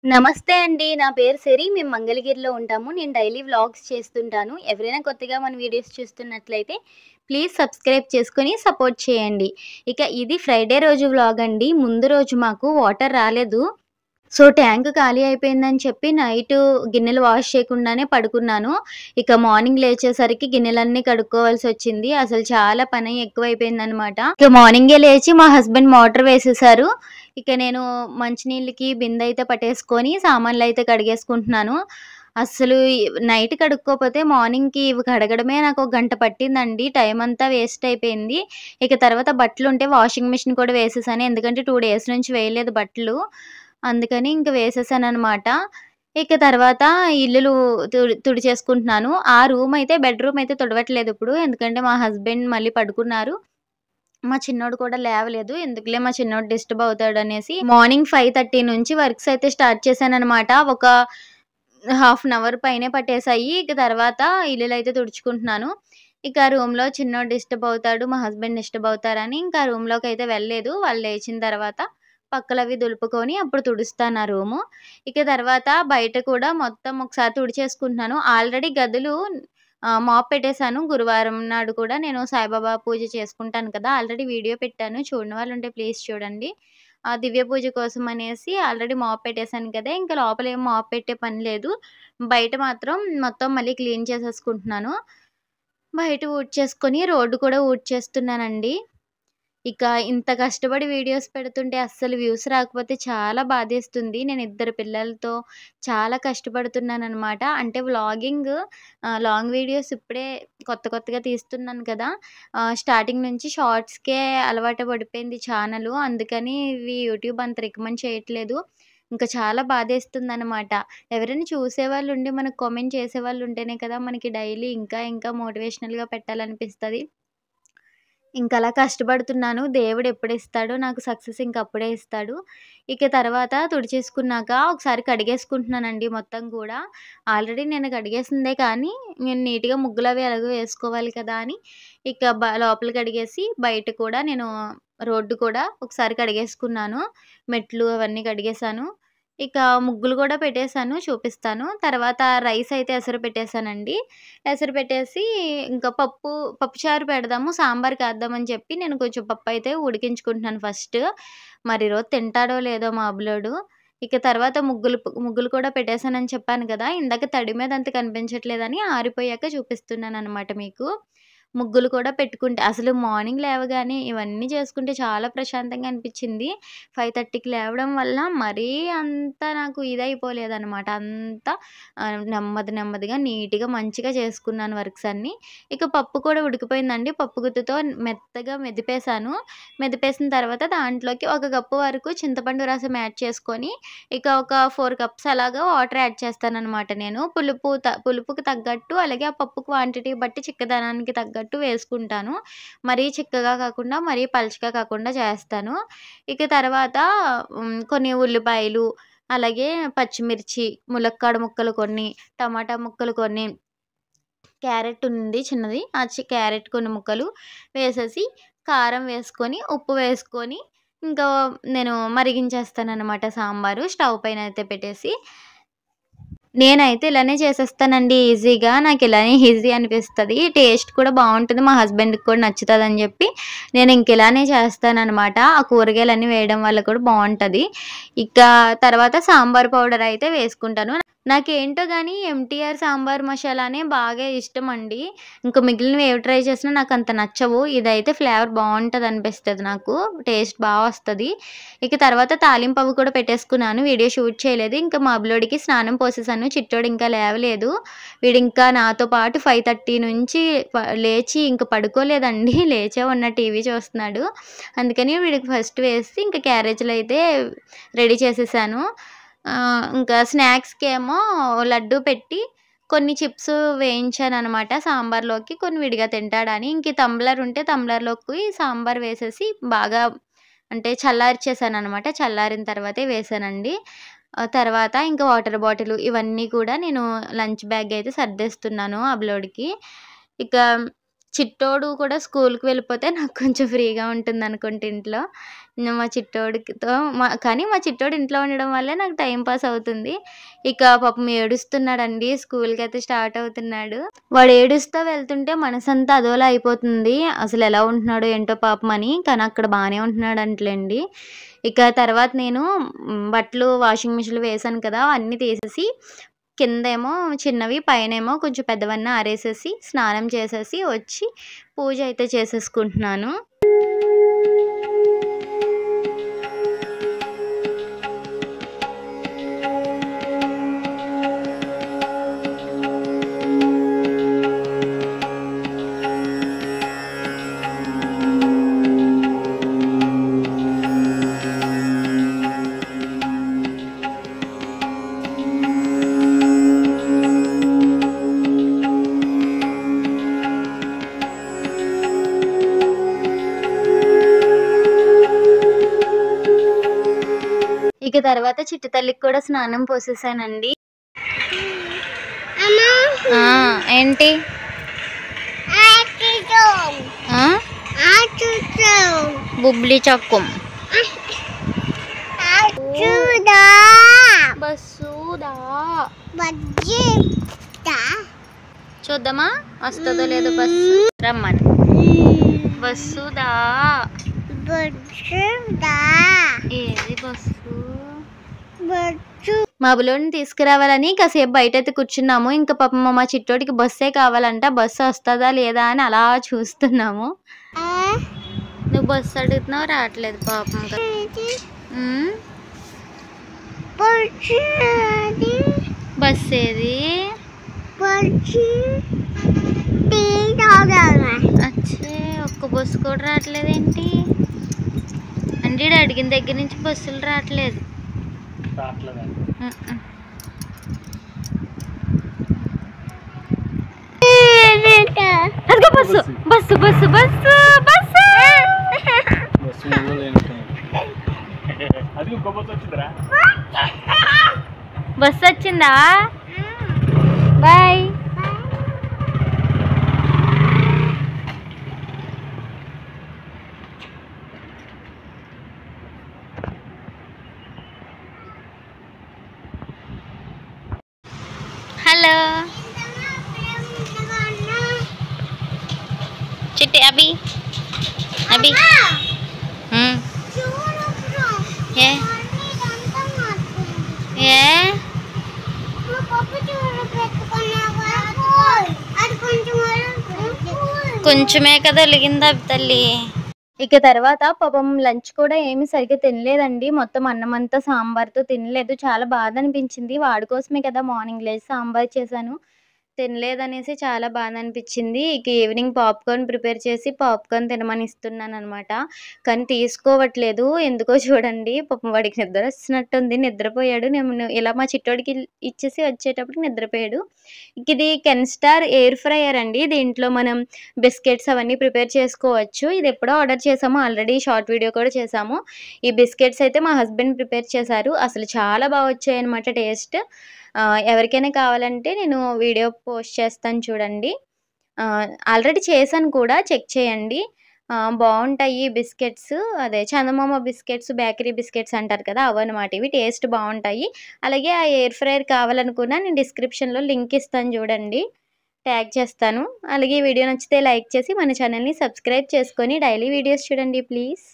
నమస్తే అండి. నా పేరు సిరి. మేము మంగళగిరిలో ఉంటాము. నేను డైలీ వ్లాగ్స్ చేస్తుంటాను. ఎవరైనా కొత్తగా మన వీడియోస్ చూస్తున్నట్లయితే ప్లీజ్ సబ్స్క్రైబ్ చేసుకొని సపోర్ట్ చేయండి. ఇక ఇది ఫ్రైడే రోజు వ్లాగ్ అండి. ముందు రోజు మాకు వాటర్ రాలేదు. సో, ట్యాంక్ ఖాళీ అయిపోయిందని చెప్పి నైటు గిన్నెలు వాష్ చేయకుండానే పడుకున్నాను. ఇక మార్నింగ్ లేచేసరికి గిన్నెలన్నీ కడుక్కోవాల్సొచ్చింది. అసలు చాలా పని ఎక్కువైపోయిందనమాట. ఇక మార్నింగే లేచి మా హస్బెండ్ మోటర్ వేసేశారు. ఇక నేను మంచినీళ్ళకి బిందె అయితే పట్టేసుకొని సామాన్లయితే కడిగేసుకుంటున్నాను. అస్సలు నైట్ కడుక్కోపోతే మార్నింగ్‌కి ఇవి కడగడమే నాకు ఒక గంట పట్టిందండి. టైమంతా వేస్ట్ అయిపోయింది. ఇక తర్వాత బట్టలుంటే వాషింగ్ మిషన్ కూడా వేసేసాను. ఎందుకంటే 2 డేస్ నుంచి వేయలేదు బట్టలు. అందుకని ఇంక వేసేసాననమాట. ఇక తర్వాత ఇల్లులు తుడిచేసుకుంటున్నాను. ఆ రూమయితే బెడ్ రూమయితే తుడవట్లేదిప్పుడు. ఎందుకంటే మా హస్బెండ్ మళ్ళీ పడుకున్నారు. మా చిన్నోడు కూడా లేవలేదు. ఎందుకులే మా చిన్నోడు డిస్టర్బ్ అవుతాడనేసి మార్నింగ్ 5:30 నుంచి వర్క్స్ అయితే స్టార్ట్ చేశాననమాట. ఒక హాఫ్ అన్ అవర్ పైనే పట్టేసాయి. ఇక తర్వాత ఇల్లులైతే తుడుచుకుంటున్నాను. ఇక రూమ్‌లో చిన్నోడు డిస్టర్బ్ అవుతాడు, మా హస్బెండ్ డిస్టర్బ్ అవుతారని ఇంకా రూమ్‌లోకైతే వెళ్ళలేదు. వాళ్ళు లేచిన తర్వాత పక్కలవి దులుపుకొని అప్పుడు తుడుస్తాను ఆ రూము. ఇక తర్వాత బయట కూడా మొత్తం ఒకసారి తుడిచేసుకుంటున్నాను. ఆల్రెడీ గదులు మాప్ పెట్టేసాను. గురువారం నాడు కూడా నేను సాయిబాబా పూజ చేసుకుంటాను కదా! ఆల్రెడీ వీడియో పెట్టాను. చూడని వాళ్ళుంటే ప్లీజ్ చూడండి. దివ్య పూజ కోసం అనేసి ఆల్రెడీ మాప్ పెట్టేసాను కదా! ఇంక లోపలేం మాప్ పెట్టే పని లేదు. బయట మాత్రం మొత్తం మళ్ళీ క్లీన్ చేసేసుకుంటున్నాను. బయట ఊడ్చేసుకొని రోడ్డు కూడా ఊడ్చేస్తున్నానండి. ఇక ఇంత కష్టపడి వీడియోస్ పెడుతుంటే అస్సలు వ్యూస్ రాకపోతే చాలా బాధేస్తుంది. నేను ఇద్దరు పిల్లలతో చాలా కష్టపడుతున్నాననమాట. అంటే వ్లాగింగ్ లాంగ్ వీడియోస్ ఇప్పుడే కొత్తగా తీస్తున్నాను కదా! స్టార్టింగ్ నుంచి షార్ట్స్‌కే అలవాటు పడిపోయింది ఛానలు. అందుకని ఇవి యూట్యూబ్ అంత రికమెండ్ చేయట్లేదు. ఇంకా చాలా బాధేస్తుందనమాట. ఎవరైనా చూసేవాళ్ళుండి మనకు కామెంట్ చేసేవాళ్ళుంటేనే కదా మనకి డైలీ ఇంకా మోటివేషనల్‌గా పెట్టాలనిపిస్తది. ఇంకలా కష్టపడుతున్నాను. దేవుడెప్పుడిస్తాడో నాకు సక్సెస్ ఇంకప్పుడే ఇస్తాడు. ఇక తర్వాత తుడిచేసుకున్నాక ఒకసారి కడిగేసుకుంటున్నానండి మొత్తం కూడా. ఆల్రెడీ నేను కడిగేసిందే కానీ, నేను నీట్‌గా ముగ్గులవి ఎలాగో వేసుకోవాలి కదా అని, ఇక లోపల కడిగేసి, బయట కూడా నేను రోడ్డు కూడా ఒకసారి కడిగేసుకున్నాను. మెట్లు అవన్నీ కడిగేశాను. ఇక ముగ్గులు కూడా పెట్టేశాను చూపిస్తాను. తర్వాత రైస్ అయితే ఎసరు పెట్టేశానండి. ఎసరు పెట్టేసి ఇంకా పప్పుచారు పెడదాము, సాంబార్ చేద్దామని చెప్పి నేను కొంచెం పప్పయితే ఉడికించుకుంటున్నాను ఫస్ట్. మరి ఈరోజు తింటాడో లేదో మా అబులోడు. ఇక తర్వాత ముగ్గులు కూడా పెట్టేసానని చెప్పాను కదా! ఇందాక తడి మీద అంత కనిపించట్లేదని ఆరిపోయాక చూపిస్తున్నాననమాట మీకు. ముగ్గులు కూడా పెట్టుకుంటే అసలు మార్నింగ్ లేవగానే ఇవన్నీ చేసుకుంటే చాలా ప్రశాంతంగా అనిపిచ్చింది. 5:30కి లేవడం వల్ల మరీ అంత నాకు ఇదయిపోలేదనమాట. అంతా నెమ్మదిగా నీట్‌గా మంచిగా చేసుకున్నాను వర్క్స్ అన్నీ. ఇక పప్పు కూడా ఉడికిపోయిందండి. పప్పు గుత్తితో మెత్తగా మెదిపేసాను. మెదిపేసిన తర్వాత దాంట్లోకి ఒక కప్పు వరకు చింతపండు రసం యాడ్ చేసుకొని, ఇక ఒక 4 కప్స్ అలాగా వాటర్ యాడ్ చేస్తాననమాట నేను. పులుపుకి తగ్గట్టు అలాగే ఆ పప్పు క్వాంటిటీ బట్టి చిక్కదనానికి తగ్గట్టు వేసుకుంటాను. మరీ చిక్కగా కాకుండా, మరీ పలచగా కాకుండా చేస్తాను. ఇక తర్వాత కొన్ని ఉల్లిపాయలు, అలాగే పచ్చిమిర్చి, ములక్కాడ ముక్కలు కొన్ని, టమాటా ముక్కలు కొన్ని, క్యారెట్ ఉంది చిన్నది. క్యారెట్ కొన్ని ముక్కలు వేసేసి, కారం వేసుకొని, ఉప్పు వేసుకొని, ఇంకా నేను మరిగించేస్తాననమాట సాంబారు. స్టవ్ పైనయితే పెట్టేసి. నేనైతే ఇలానే చేసేస్తానండి ఈజీగా. నాకిలానే ఈజీ అనిపిస్తది. టేస్ట్ కూడా బావుంటది. మా హస్బెండ్‌కి కూడా నచ్చుతదని జెప్పి, నేనింక ఇలానే చేస్తాననమాట. ఆ కూరగాయలన్నీ వేయడం వల్ల కూడా బావుంటది. ఇక తర్వాత సాంబార్ పౌడర్ అయితే వేసుకుంటాను. నాకేంటో గానీ ఎంటీఆర్ సాంబార్ మసాలానే బాగా ఇష్టమండి. ఇంక మిగిలినవి ఏవి ట్రై చేసినా నాకంత నచ్చవు. ఇదైతే ఫ్లేవర్ బావుంటదనిపిస్తది నాకు. టేస్ట్ బా వస్తది. ఇక తర్వాత తాలింపవి కూడా పెట్టేసుకున్నాను. వీడియో షూట్ చేయలేదు. ఇంకా మా అబులోడికి స్నానం పోసేసాను. చిట్టోడు ఇంకా లేవలేదు. వీడింకా నాతో పాటు 5:30 నుంచి లేచి ఇంక పడుకోలేదండి. లేచే ఉన్న టీవీ చూస్తున్నాడు. అందుకని వీడికి ఫస్ట్ వేసి ఇంక క్యారేజ్‌లో అయితే రెడీ చేసేసాను. ఇంకా స్నాక్స్‌కేమో లడ్డూ పెట్టి కొన్ని చిప్స్ వేయించాననమాట సాంబార్‌లోకి. కొన్ని విడిగా తింటాడని. ఇంక టంబ్లర్ ఉంటే టంబ్లర్‌లోకి సాంబార్ వేసేసి బాగా అంటే చల్లార్చేసాననమాట. చల్లారిన తర్వాతే వేశానండి. తర్వాత ఇంకా వాటర్ బాటిలు ఇవన్నీ కూడా నేను లంచ్ బ్యాగ్ అయితే సర్దేస్తున్నాను అబులోడికి. ఇక చిట్టోడు కూడా స్కూల్‌కి వెళ్ళిపోతే నాకు కొంచెం ఫ్రీగా ఉంటుందనుకుంట ఇంట్లో. మా చిట్టోడికితో కానీ మా చిట్టోడు ఇంట్లో ఉండడం వల్లే నాకు టైమ్ పాస్ అవుతుంది. ఇక పాపం ఏడుస్తున్నాడండి. స్కూల్‌కైతే స్టార్ట్ అవుతున్నాడు. వాడు ఏడుస్తా వెళ్తుంటే మనసంతా అదోలా అయిపోతుంది. అసలెలా ఉంటున్నాడో ఏంటో పాపం అని. కానీ అక్కడ బానే ఉంటున్నాడంటలెండి. ఇక తర్వాత నేను బట్టలు వాషింగ్ మిషన్‌లో వేశాను కదా! అన్నీ తీసేసి కిందేమో చిన్నవి, పైనేమో కొంచెం పెద్దవన్నీ ఆరేసేసి, స్నానం చేసేసి వచ్చి పూజ అయితే చేసేసుకుంటున్నాను. ఇక తర్వాత చిట్టి తల్లికి కూడా స్నానం పోసేసానండి. ఏంటి బుబ్లీ చక్కుం చూద్దామా వస్తుందో లేదో బస్సు. రమ్మని బస్సుదా ఏది బస్సు మా బులోని తీసుకురావాలని కాసేపు బయట అయితే కూర్చున్నాము. ఇంకా పాపం మా చిట్టోడికి బస్సే కావాలంట. బస్సు వస్తుందా లేదా అని అలా చూస్తున్నాము. నువ్వు బస్సు అడుగుతున్నావు రావట్లేదు పాపం. బస్సు ఏది అచ్చే ఒక్క బస్సు కూడా రావట్లేదేంటి అంటే అడిగిన దగ్గర నుంచి బస్సులు రావట్లేదు. Bus bus bus bus bus bus వచ్చిందా? బాయ్. హలో చిట్టి అభి అభి ఏ ఏ కొంచెమే కదా వెలిగిందా తల్లి. ఇక తర్వాత పాపం లంచ్ కూడా ఏమి సరిగ్గా తినలేదండి. మొత్తం అన్నం అంతా సాంబార్తో తినలేదు. చాలా బాధ అనిపించింది. వాడి కోసమే కదా మార్నింగ్ లేచి సాంబార్ చేశాను. తినలేదనేసి చాలా బాధ అనిపించింది. ఇక ఈవినింగ్ పాప్కార్న్ ప్రిపేర్ చేసి పాప్కార్న్ తినమని ఇస్తున్నాను అనమాట. కానీ తీసుకోవట్లేదు. ఎందుకో చూడండి పాపం వాడికి నిద్ర వస్తున్నట్టుంది. నిద్రపోయాడు. నేను ఇలా మా చిట్టోడికి ఇచ్చేసి వచ్చేటప్పటికి నిద్రపోయాడు. ఇది కెన్స్టార్ ఎయిర్ ఫ్రైయర్ అండి. దీంట్లో మనం బిస్కెట్స్ అవన్నీ ప్రిపేర్ చేసుకోవచ్చు. ఇది ఎప్పుడో ఆర్డర్ చేసాము. ఆల్రెడీ షార్ట్ వీడియో కూడా చేసాము. ఈ బిస్కెట్స్ అయితే మా హస్బెండ్ ప్రిపేర్ చేశారు. అసలు చాలా బాగా వచ్చాయన్నమాట టేస్ట్. ఎవరికైనా కావాలంటే నేను వీడియో పోస్ట్ చేస్తాను చూడండి. ఆల్రెడీ చేశాను కూడా చెక్ చేయండి. బాగుంటాయి బిస్కెట్స్. అదే చందమామ బిస్కెట్స్, బేకరీ బిస్కెట్స్ అంటారు కదా అవన్నమాట. ఇవి టేస్ట్ బాగుంటాయి. అలాగే ఆ ఎయిర్ ఫ్రైయర్ కావాలనుకున్నా నేను డిస్క్రిప్షన్లో లింక్ ఇస్తాను చూడండి, ట్యాగ్ చేస్తాను. అలాగే ఈ వీడియో నచ్చితే లైక్ చేసి మన ఛానల్ని సబ్స్క్రైబ్ చేసుకొని డైలీ వీడియోస్ చూడండి ప్లీజ్.